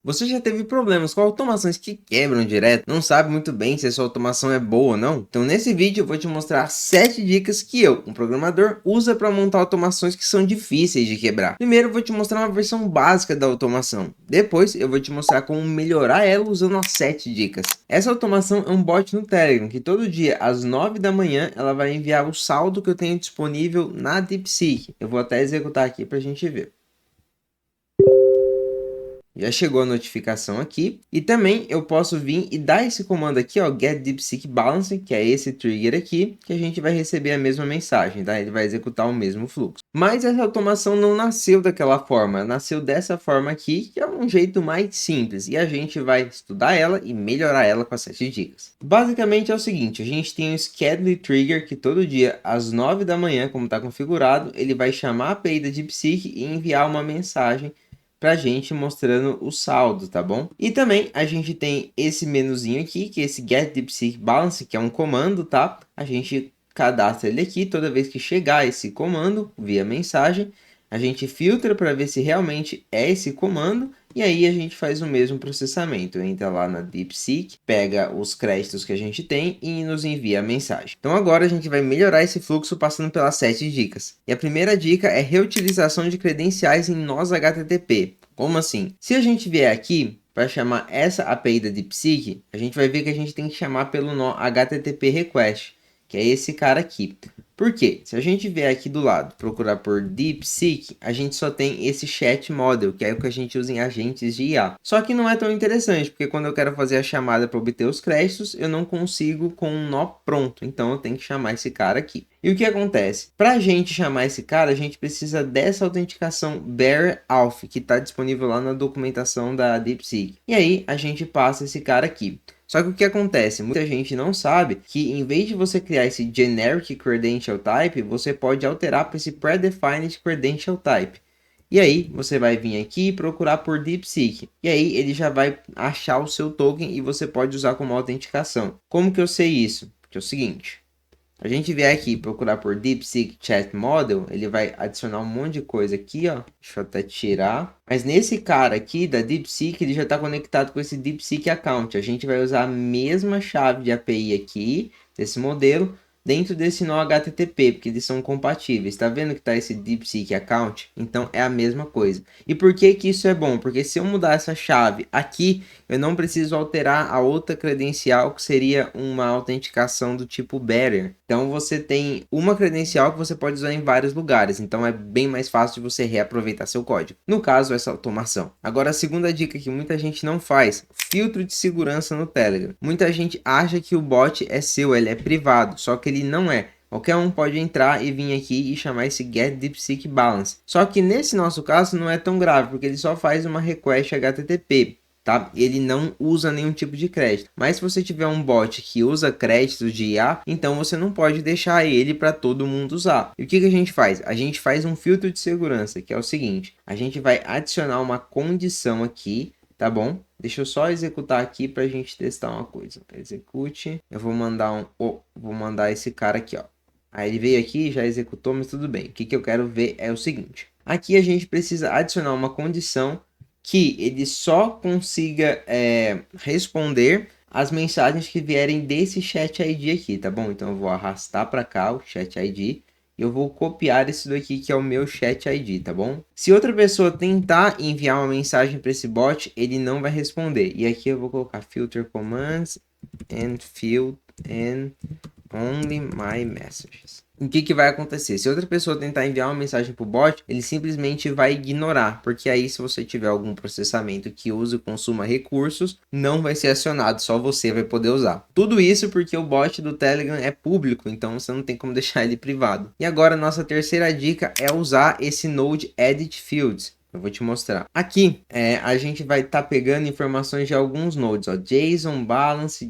Você já teve problemas com automações que quebram direto? Não sabe muito bem se a sua automação é boa ou não? Então nesse vídeo eu vou te mostrar 7 dicas que eu, um programador, usa para montar automações que são difíceis de quebrar. Primeiro eu vou te mostrar uma versão básica da automação. Depois eu vou te mostrar como melhorar ela usando as 7 dicas. Essa automação é um bot no Telegram que todo dia às 9 da manhã ela vai enviar o saldo que eu tenho disponível na DeepSeek. Eu vou até executar aqui para a gente ver. Já chegou a notificação aqui. E também eu posso vir e dar esse comando aqui, ó, get DeepSeek Balance, que é esse trigger aqui, que a gente vai receber a mesma mensagem, tá? Ele vai executar o mesmo fluxo. Mas essa automação não nasceu daquela forma, nasceu dessa forma aqui, que é um jeito mais simples. E a gente vai estudar ela e melhorar ela com as 7 dicas. Basicamente é o seguinte, a gente tem um schedule trigger que todo dia às 9 da manhã, como está configurado, ele vai chamar a API da DeepSeek e enviar uma mensagem pra gente mostrando o saldo, tá bom? E também a gente tem esse menuzinho aqui, que é esse Get DeepSeek Balance, que é um comando, tá? A gente cadastra ele aqui, toda vez que chegar esse comando via mensagem, a gente filtra para ver se realmente é esse comando, e aí a gente faz o mesmo processamento. Entra lá na DeepSeek, pega os créditos que a gente tem e nos envia a mensagem. Então agora a gente vai melhorar esse fluxo passando pelas 7 dicas. E a primeira dica é reutilização de credenciais em nós HTTP. Como assim? Se a gente vier aqui para chamar essa API da DeepSeek, a gente vai ver que a gente tem que chamar pelo nó HTTP request, que é esse cara aqui. Por quê? Se a gente vier aqui do lado, procurar por DeepSeek, a gente só tem esse chat model, que é o que a gente usa em agentes de IA. Só que não é tão interessante, porque quando eu quero fazer a chamada para obter os créditos, eu não consigo com um nó pronto. Então eu tenho que chamar esse cara aqui. E o que acontece? Para a gente chamar esse cara, a gente precisa dessa autenticação Bearer Auth, que está disponível lá na documentação da DeepSeek. E aí a gente passa esse cara aqui. Só que o que acontece? Muita gente não sabe que em vez de você criar esse Generic Credential Type, você pode alterar para esse Predefined Credential Type. E aí você vai vir aqui e procurar por DeepSeek. E aí ele já vai achar o seu token e você pode usar como autenticação. Como que eu sei isso? Porque é o seguinte. A gente vier aqui procurar por DeepSeek Chat Model, ele vai adicionar um monte de coisa aqui, ó. Deixa eu até tirar. Mas nesse cara aqui da DeepSeek, ele já está conectado com esse DeepSeek Account. A gente vai usar a mesma chave de API aqui, desse modelo, dentro desse nó HTTP, porque eles são compatíveis. Tá vendo que tá esse DeepSeek Account? Então é a mesma coisa. E por que que isso é bom? Porque se eu mudar essa chave aqui, eu não preciso alterar a outra credencial, que seria uma autenticação do tipo Bearer. Então você tem uma credencial que você pode usar em vários lugares, então é bem mais fácil de você reaproveitar seu código. No caso, essa automação. Agora a segunda dica que muita gente não faz, filtro de segurança no Telegram. Muita gente acha que o bot é seu, ele é privado, só que ele não é. Qualquer um pode entrar e vir aqui e chamar esse Get DeepSeek Balance. Só que nesse nosso caso não é tão grave, porque ele só faz uma request HTTP. Tá? Ele não usa nenhum tipo de crédito. Mas se você tiver um bot que usa créditos de IA, então você não pode deixar ele para todo mundo usar. E o que a gente faz? A gente faz um filtro de segurança, que é o seguinte. A gente vai adicionar uma condição aqui, tá bom? Deixa eu só executar aqui para a gente testar uma coisa. Execute. Eu vou mandar vou mandar esse cara aqui, ó. Aí ele veio aqui, já executou, mas tudo bem. O que eu quero ver é o seguinte. Aqui a gente precisa adicionar uma condição que ele só consiga responder as mensagens que vierem desse chat ID aqui, tá bom? Então eu vou arrastar para cá o chat ID e eu vou copiar esse daqui que é o meu chat ID, tá bom? Se outra pessoa tentar enviar uma mensagem para esse bot, ele não vai responder. E aqui eu vou colocar filter commands and field and only my messages. O que vai acontecer? Se outra pessoa tentar enviar uma mensagem para o bot, ele simplesmente vai ignorar, porque aí se você tiver algum processamento que use e consuma recursos, não vai ser acionado, só você vai poder usar. Tudo isso porque o bot do Telegram é público, então você não tem como deixar ele privado. E agora nossa terceira dica é usar esse Node Edit Fields. Eu vou te mostrar. Aqui, a gente vai estar pegando informações de alguns nodes, ó, JSON Balance.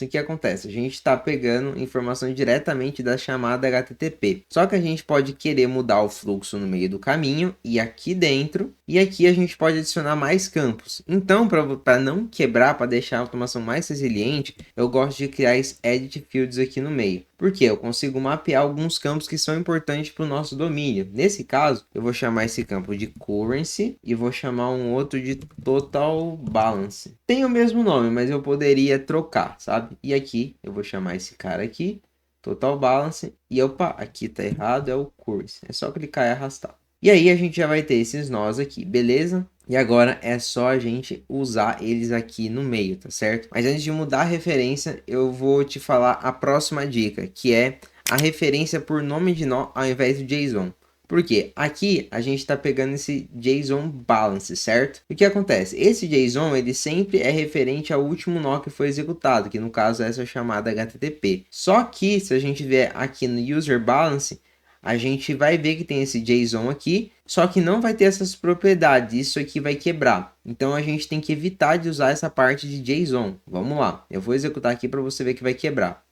O que acontece? A gente está pegando informações diretamente da chamada HTTP. Só que a gente pode querer mudar o fluxo no meio do caminho e aqui dentro. E aqui a gente pode adicionar mais campos. Então, para não quebrar, para deixar a automação mais resiliente, eu gosto de criar esse Edit Fields aqui no meio. Porque eu consigo mapear alguns campos que são importantes para o nosso domínio. Nesse caso, eu vou chamar esse campo de currency e vou chamar um outro de total balance. Tem o mesmo nome, mas eu poderia trocar, sabe? E aqui eu vou chamar esse cara aqui, total balance, e opa, aqui tá errado, é o currency. É só clicar e arrastar. E aí a gente já vai ter esses nós aqui, beleza? E agora é só a gente usar eles aqui no meio, tá certo? Mas antes de mudar a referência, eu vou te falar a próxima dica, que é a referência por nome de nó ao invés do JSON. Por quê? Aqui a gente está pegando esse JSON balance, certo? O que acontece? Esse JSON ele sempre é referente ao último nó que foi executado, que no caso é essa chamada HTTP. Só que se a gente vier aqui no user balance, a gente vai ver que tem esse JSON aqui, só que não vai ter essas propriedades, isso aqui vai quebrar. Então a gente tem que evitar de usar essa parte de JSON. Vamos lá, eu vou executar aqui para você ver que vai quebrar.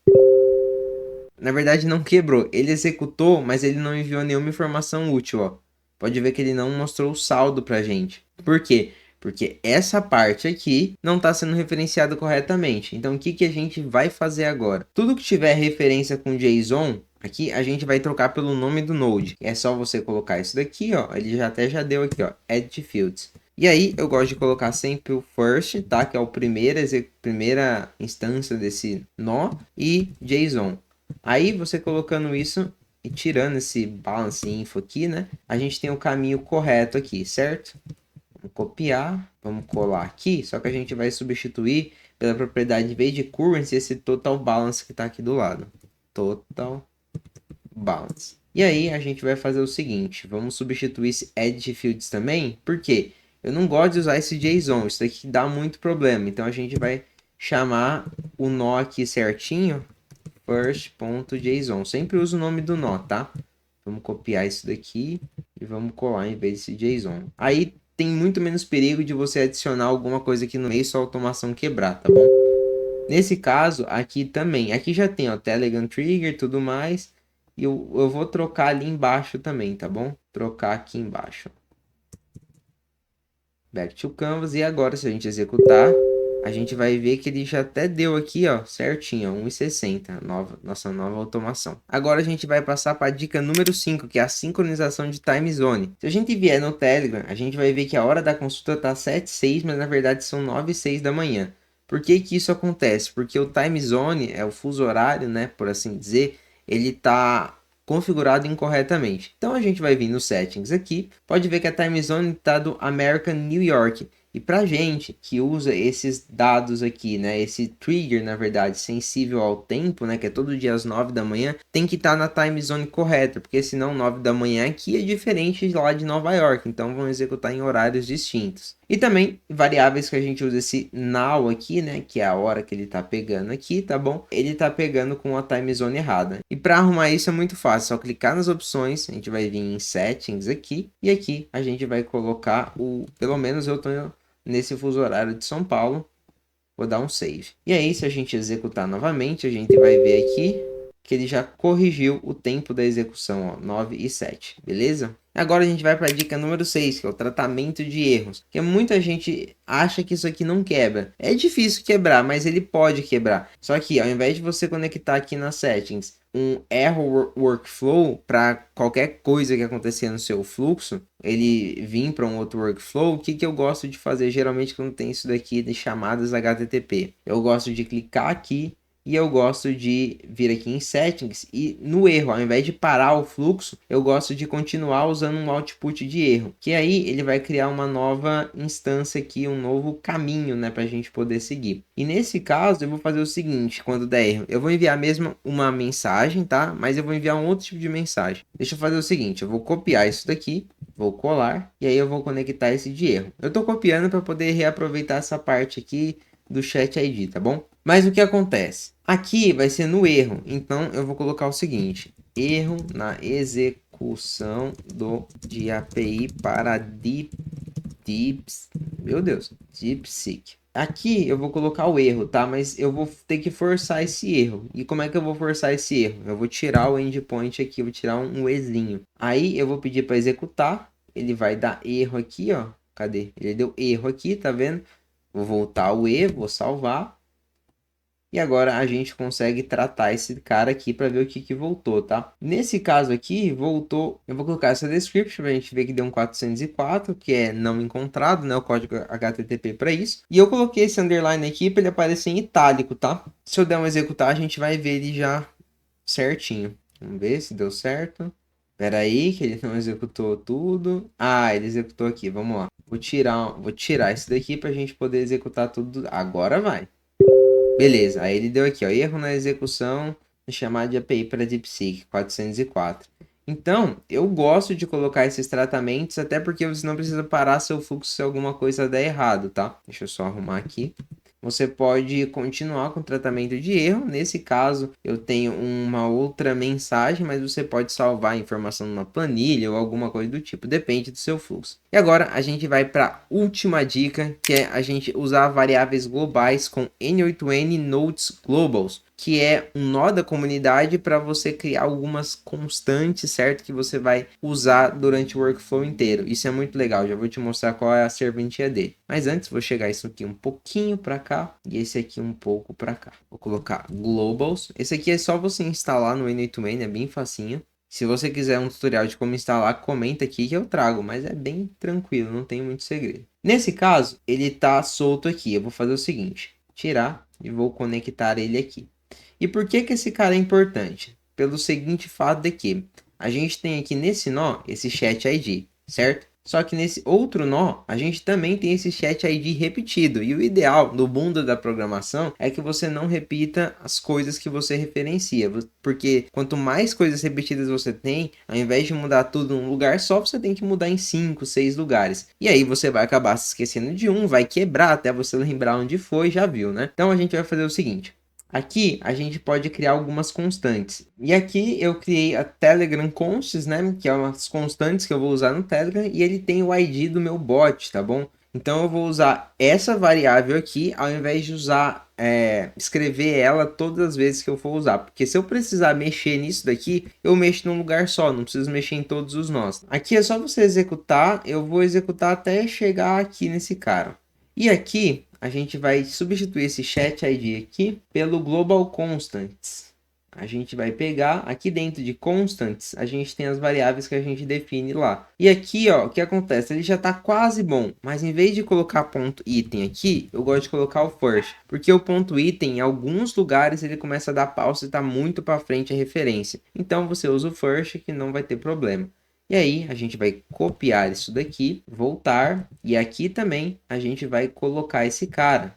Na verdade não quebrou, ele executou, mas ele não enviou nenhuma informação útil, ó. Pode ver que ele não mostrou o saldo pra gente. Por quê? Porque essa parte aqui não está sendo referenciada corretamente. Então o que a gente vai fazer agora? Tudo que tiver referência com JSON, aqui a gente vai trocar pelo nome do node. É só você colocar isso daqui, ó. Ele já deu aqui, ó, Add Fields. E aí eu gosto de colocar sempre o first, tá? Que é o primeira instância desse nó e JSON. Aí você colocando isso e tirando esse balance info aqui, né? A gente tem o caminho correto aqui, certo? Vamos copiar, vamos colar aqui, só que a gente vai substituir pela propriedade, em vez de currency, esse total balance que está aqui do lado. Total balance. E aí a gente vai fazer o seguinte, vamos substituir esse add fields também, porque eu não gosto de usar esse JSON, isso daqui dá muito problema. Então a gente vai chamar o nó aqui certinho, first.json. Sempre usa o nome do nó, tá? Vamos copiar isso daqui e vamos colar em vez desse JSON. Aí tem muito menos perigo de você adicionar alguma coisa aqui no meio e sua automação quebrar, tá bom? Nesse caso, aqui também. Aqui já tem, ó, Telegram Trigger e tudo mais. E eu vou trocar ali embaixo também, tá bom? Trocar aqui embaixo. Back to Canvas. E agora, se a gente executar, a gente vai ver que ele já até deu aqui, ó, certinho, 1,60, nossa nova automação. Agora a gente vai passar para a dica número 5, que é a sincronização de time zone. Se a gente vier no Telegram, a gente vai ver que a hora da consulta tá 7:06, mas na verdade são 9:06 da manhã. Por que que isso acontece? Porque o time zone, é o fuso horário, né, por assim dizer, ele tá configurado incorretamente. Então a gente vai vir nos settings aqui, pode ver que a time zone está do American New York. E para gente que usa esses dados aqui, né, esse trigger, na verdade, sensível ao tempo, né, que é todo dia às 9 da manhã, tem que estar na time zone correta, porque senão 9 da manhã aqui é diferente de lá de Nova York, então vão executar em horários distintos. E também variáveis que a gente usa esse now aqui, né, que é a hora que ele tá pegando aqui, tá bom? Ele tá pegando com a time zone errada. E para arrumar isso é muito fácil, só clicar nas opções, a gente vai vir em settings aqui, e aqui a gente vai colocar pelo menos eu tô nesse fuso horário de São Paulo, vou dar um save. E aí, se a gente executar novamente, a gente vai ver aqui que ele já corrigiu o tempo da execução, ó, 9:07, beleza? Agora a gente vai para a dica número 6, que é o tratamento de erros. Que muita gente acha que isso aqui não quebra. É difícil quebrar, mas ele pode quebrar. Só que ao invés de você conectar aqui nas settings um error workflow para qualquer coisa que acontecer no seu fluxo, ele vir para um outro workflow, o que eu gosto de fazer geralmente quando tem isso daqui de chamadas HTTP? Eu gosto de clicar aqui e eu gosto de vir aqui em settings e no erro, ao invés de parar o fluxo, eu gosto de continuar usando um output de erro, que aí ele vai criar uma nova instância aqui, um novo caminho, né, para a gente poder seguir. E nesse caso eu vou fazer o seguinte, quando der erro, eu vou enviar mesmo uma mensagem, tá? Mas eu vou enviar um outro tipo de mensagem. Deixa eu fazer o seguinte, eu vou copiar isso daqui, vou colar e aí eu vou conectar esse de erro. Eu tô copiando para poder reaproveitar essa parte aqui do chat ID, tá bom? Mas o que acontece? Aqui vai ser no erro, então eu vou colocar o seguinte, erro na execução de API para DeepSeek. Aqui eu vou colocar o erro, tá? Mas eu vou ter que forçar esse erro. E como é que eu vou forçar esse erro? Eu vou tirar o endpoint aqui, eu vou tirar um ezinho. Aí eu vou pedir para executar, ele vai dar erro aqui, ó. Cadê? Ele deu erro aqui, tá vendo? Vou voltar ao erro, vou salvar. E agora a gente consegue tratar esse cara aqui para ver o que voltou, tá? Nesse caso aqui, voltou... Eu vou colocar essa description para a gente ver que deu um 404, que é não encontrado, né? O código HTTP para isso. E eu coloquei esse underline aqui para ele aparecer em itálico, tá? Se eu der um executar, a gente vai ver ele já certinho. Vamos ver se deu certo. Espera aí, que ele não executou tudo. Ah, ele executou aqui, vamos lá. Vou tirar esse daqui para a gente poder executar tudo. Agora vai. Beleza, aí ele deu aqui, ó, erro na execução na chamada de API para DeepSeek 404. Então, eu gosto de colocar esses tratamentos, até porque você não precisa parar seu fluxo se alguma coisa der errado, tá? Deixa eu só arrumar aqui. Você pode continuar com o tratamento de erro. Nesse caso, eu tenho uma outra mensagem, mas você pode salvar a informação numa planilha ou alguma coisa do tipo, depende do seu fluxo. E agora a gente vai para a última dica, que é a gente usar variáveis globais com N8N Nodes Globals, que é um nó da comunidade para você criar algumas constantes, certo? Que você vai usar durante o workflow inteiro. Isso é muito legal, já vou te mostrar qual é a serventia dele. Mas antes, vou chegar isso aqui um pouquinho para cá e esse aqui um pouco para cá. Vou colocar globals. Esse aqui é só você instalar no N8N, é bem facinho. Se você quiser um tutorial de como instalar, comenta aqui que eu trago, mas é bem tranquilo, não tem muito segredo. Nesse caso, ele está solto aqui. Eu vou fazer o seguinte, tirar e vou conectar ele aqui. E por que esse cara é importante? Pelo seguinte fato de que a gente tem aqui nesse nó esse chat ID, certo? Só que nesse outro nó, a gente também tem esse chat ID repetido. E o ideal no mundo da programação é que você não repita as coisas que você referencia. Porque quanto mais coisas repetidas você tem, ao invés de mudar tudo num lugar só, você tem que mudar em 5, 6 lugares. E aí você vai acabar se esquecendo de um, vai quebrar até você lembrar onde foi, já viu, né? Então a gente vai fazer o seguinte. Aqui a gente pode criar algumas constantes. E aqui eu criei a Telegram Consts, né? Que é umas constantes que eu vou usar no Telegram. E ele tem o ID do meu bot, tá bom? Então eu vou usar essa variável aqui, ao invés de usar, escrever ela todas as vezes que eu for usar. Porque se eu precisar mexer nisso daqui, eu mexo num lugar só, não preciso mexer em todos os nós. Aqui é só você executar, eu vou executar até chegar aqui nesse cara. E aqui a gente vai substituir esse chat ID aqui pelo global constants. A gente vai pegar aqui dentro de constants, a gente tem as variáveis que a gente define lá. E aqui, ó, o que acontece? Ele já está quase bom, mas em vez de colocar ponto item aqui, eu gosto de colocar o first, porque o ponto item em alguns lugares ele começa a dar pausa e está muito para frente a referência. Então você usa o first que não vai ter problema. E aí a gente vai copiar isso daqui, voltar, e aqui também a gente vai colocar esse cara.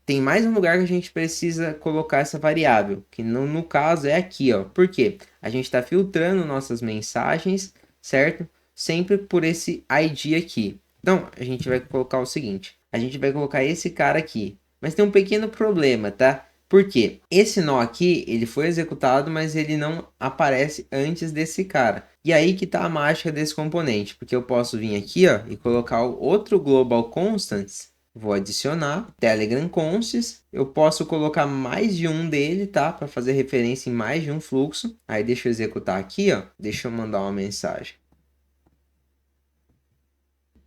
Tem mais um lugar que a gente precisa colocar essa variável, que no caso é aqui, ó. Por quê? A gente está filtrando nossas mensagens, certo? Sempre por esse ID aqui. Então, a gente vai colocar o seguinte, a gente vai colocar esse cara aqui. Mas tem um pequeno problema, tá? Por quê? Esse nó aqui, ele foi executado, mas ele não aparece antes desse cara. E aí que tá a mágica desse componente, porque eu posso vir aqui, ó, e colocar o outro global constants. Vou adicionar Telegram Consts. Eu posso colocar mais de um dele, tá? Para fazer referência em mais de um fluxo. Aí deixa eu executar aqui, ó. Deixa eu mandar uma mensagem.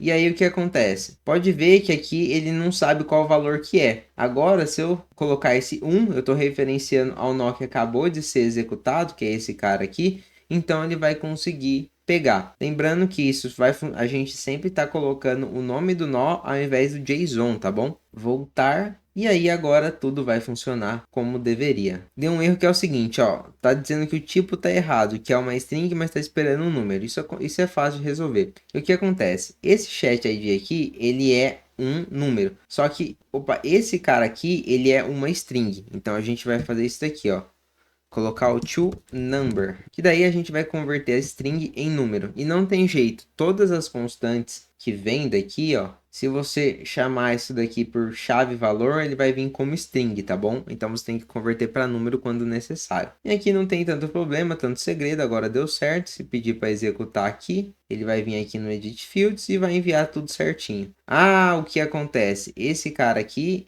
E aí o que acontece? Pode ver que aqui ele não sabe qual o valor que é. Agora, se eu colocar esse 1, eu estou referenciando ao nó que acabou de ser executado, que é esse cara aqui. Então ele vai conseguir pegar. Lembrando que isso a gente sempre está colocando o nome do nó ao invés do JSON, tá bom? Voltar. E aí agora tudo vai funcionar como deveria. Deu um erro que é o seguinte, ó. Tá dizendo que o tipo tá errado, que é uma string, mas tá esperando um número. Isso é fácil de resolver. E o que acontece? Esse chat ID aqui, ele é um número. Só que, opa, esse cara aqui, ele é uma string. Então a gente vai fazer isso daqui, ó. Colocar o toNumber, que daí a gente vai converter a string em número. E não tem jeito, todas as constantes que vêm daqui, ó, se você chamar isso daqui por chave valor, ele vai vir como string, tá bom? Então você tem que converter para número quando necessário. E aqui não tem tanto problema, tanto segredo, agora deu certo. Se pedir para executar aqui, ele vai vir aqui no Edit Fields e vai enviar tudo certinho. Ah, o que acontece? Esse cara aqui,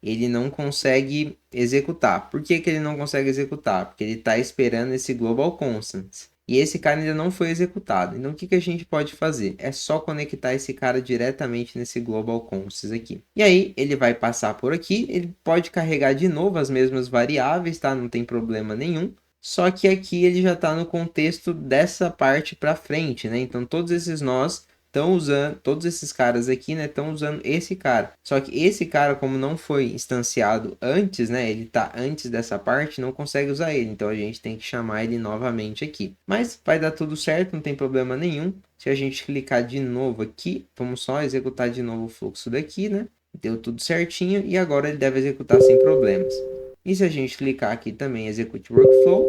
ele não consegue executar. Por que ele não consegue executar? Porque ele está esperando esse global constants. e esse cara ainda não foi executado. Então o que a gente pode fazer? É só conectar esse cara diretamente nesse global consist aqui. E aí ele vai passar por aqui, ele pode carregar de novo as mesmas variáveis, tá? Não tem problema nenhum. Só que aqui ele já está no contexto dessa parte para frente, né? Então todos esses nós estão usando, todos esses caras aqui, né, estão usando esse cara. Só que esse cara, como não foi instanciado antes, né, ele tá antes dessa parte, não consegue usar ele. Então a gente tem que chamar ele novamente aqui. Mas vai dar tudo certo, não tem problema nenhum. Se a gente clicar de novo aqui, vamos só executar de novo o fluxo daqui, né? Deu tudo certinho e agora ele deve executar sem problemas. E se a gente clicar aqui também, Execute Workflow,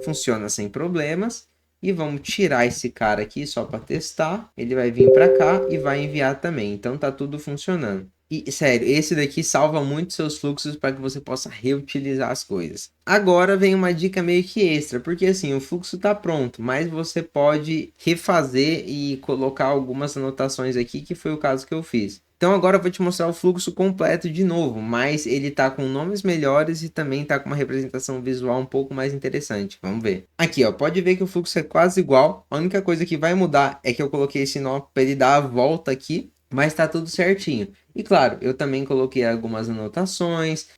funciona sem problemas. E vamos tirar esse cara aqui só para testar. Ele vai vir para cá e vai enviar também. Então tá tudo funcionando. E sério, esse daqui salva muito seus fluxos para que você possa reutilizar as coisas. Agora vem uma dica meio que extra, porque assim, o fluxo está pronto, mas você pode refazer e colocar algumas anotações aqui, que foi o caso que eu fiz. Então agora eu vou te mostrar o fluxo completo de novo, mas ele tá com nomes melhores e também tá com uma representação visual um pouco mais interessante. Vamos ver. Aqui, ó, pode ver que o fluxo é quase igual. A única coisa que vai mudar é que eu coloquei esse nó para ele dar a volta aqui, mas tá tudo certinho. E claro, eu também coloquei algumas anotações,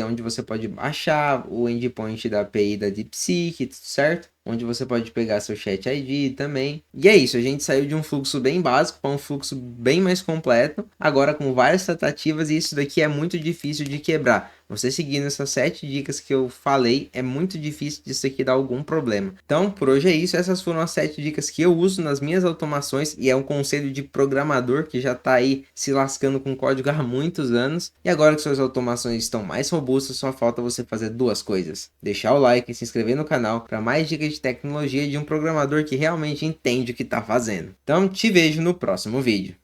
onde você pode baixar o endpoint da API da DeepSeek, certo? Onde você pode pegar seu chat ID também. E é isso, a gente saiu de um fluxo bem básico para um fluxo bem mais completo, agora com várias tratativas, e isso daqui é muito difícil de quebrar. Você seguindo essas 7 dicas que eu falei, é muito difícil disso aqui dar algum problema. Então, por hoje é isso. Essas foram as 7 dicas que eu uso nas minhas automações, e é um conselho de programador que já está aí se lascando com código há muitos anos. E agora que suas automações estão mais robustas, só falta você fazer duas coisas: deixar o like e se inscrever no canal para mais dicas de tecnologia de um programador que realmente entende o que está fazendo. Então, te vejo no próximo vídeo.